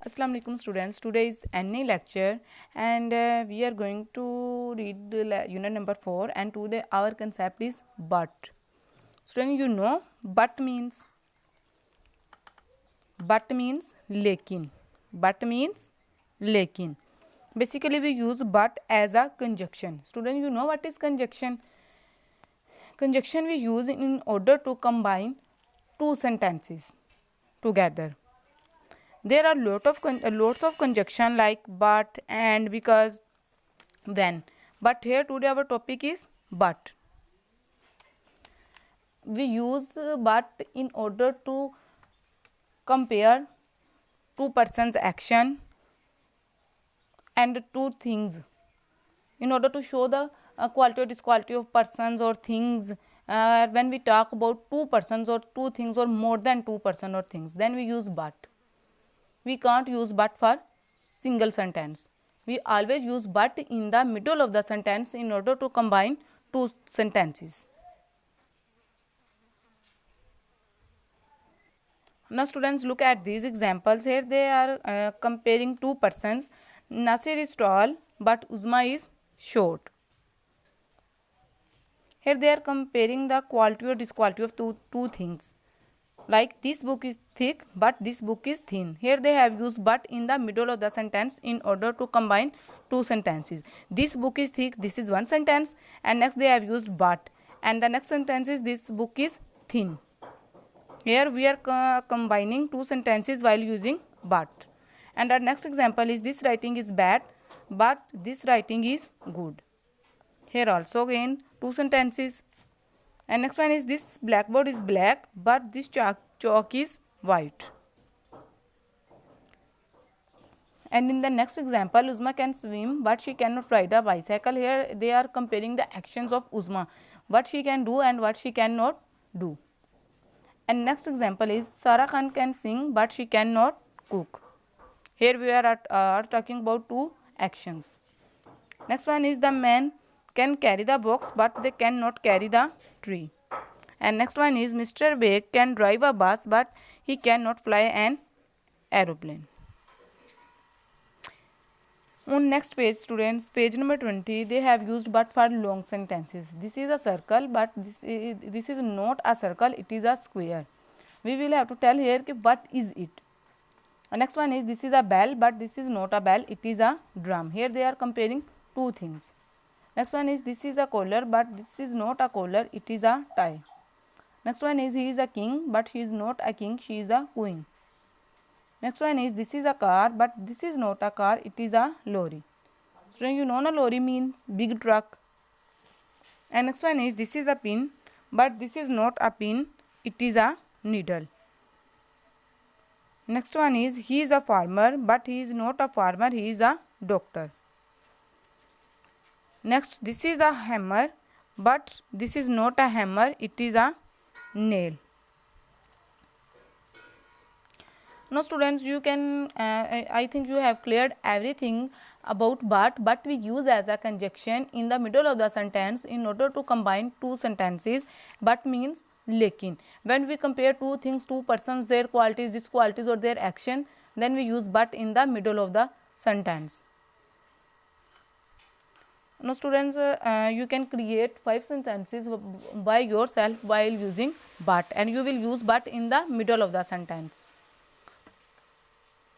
Assalamu alaikum students. Today is NA lecture and we are going to read unit number 4 and today our concept is but. Student, you know but means lekin. But means lekin. Basically we use but as a conjunction. Student, you know what is conjunction? Conjunction we use in order to combine two sentences together. There are lots of conjunction like but, and, because, when. But here today our topic is but. We use but in order to compare two persons' action and two things. In order to show the quality or disquality of persons or things, when we talk about two persons or two things or more than two person or things, then we use but. We can't use but for single sentence. We always use but in the middle of the sentence in order to combine two sentences. Now students, look at these examples. Here they are comparing two persons. Nasir is tall but Uzma is short. Here they are comparing the quality or disquality of two things. Like this book is thick but this book is thin. Here they have used but in the middle of the sentence in order to combine two sentences. This book is thick, this is one sentence, and next they have used but, and the next sentence is this book is thin. Here we are combining two sentences while using but. And our next example is this writing is bad but this writing is good. Here also again two sentences. And next one is this blackboard is black but this chalk is white. And in the next example, Uzma can swim but she cannot ride a bicycle. Here they are comparing the actions of Uzma, what she can do and what she cannot do. And next example is Sara Khan can sing but she cannot cook. Here we are talking about two actions. Next one is the man can carry the box but they cannot carry the tree. And next one is Mr. Beg can drive a bus but he cannot fly an aeroplane. On next page, students, page number 20, they have used but for long sentences. This is a circle but this is not a circle, it is a square. We will have to tell here what is it. And next one is this is a bell but this is not a bell, it is a drum. Here they are comparing two things. Next one is this is a collar but this is not a collar, it is a tie. Next one is he is a king but he is not a king, she is a queen. Next one is this is a car but this is not a car, it is a lorry. So you know na lorry means big truck. And next one is this is a pin but this is not a pin, it is a needle. Next one is he is a farmer but he is not a farmer, he is a doctor. Next, this is a hammer but this is not a hammer, it is a nail. Now students, you can I think you have cleared everything about but we use as a conjunction in the middle of the sentence in order to combine two sentences. But means lekin. When we compare two things, two persons, their qualities, disqualities or their action, then we use but in the middle of the sentence. Now students, you can create 5 sentences by yourself while using but, and you will use but in the middle of the sentence.